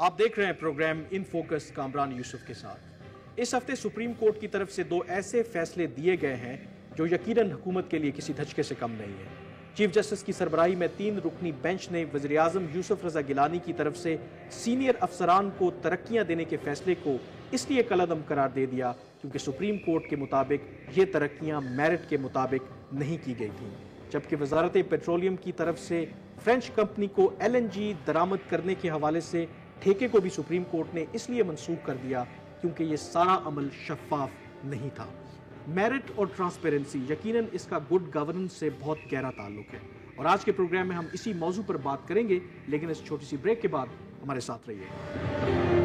آپ دیکھ رہے ہیں پروگرام ان فوکس کامران یوسف کے ساتھ۔ اس ہفتے سپریم کورٹ کی طرف سے 2 ایسے فیصلے دیے گئے ہیں جو یقیناً حکومت کے لیے کسی دھچکے سے کم نہیں ہے۔ چیف جسٹس کی سربراہی میں 3 رکنی بینچ نے وزیر اعظم یوسف رضا گیلانی کی طرف سے سینئر افسران کو ترقیاں دینے کے فیصلے کو اس لیے کالعدم قرار دے دیا کیونکہ سپریم کورٹ کے مطابق یہ ترقیاں میرٹ کے مطابق نہیں کی گئی تھیں، جبکہ وزارت پیٹرولیم کی طرف سے فرینچ کمپنی کو LNG درآمد کرنے کے حوالے سے ٹھیکے کو بھی سپریم کورٹ نے اس لیے منسوخ کر دیا کیونکہ یہ سارا عمل شفاف نہیں تھا۔ میرٹ اور ٹرانسپیرنسی یقیناً اس کا گڈ گورننس سے بہت گہرا تعلق ہے، اور آج کے پروگرام میں ہم اسی موضوع پر بات کریں گے، لیکن اس چھوٹی سی بریک کے بعد ہمارے ساتھ رہیے۔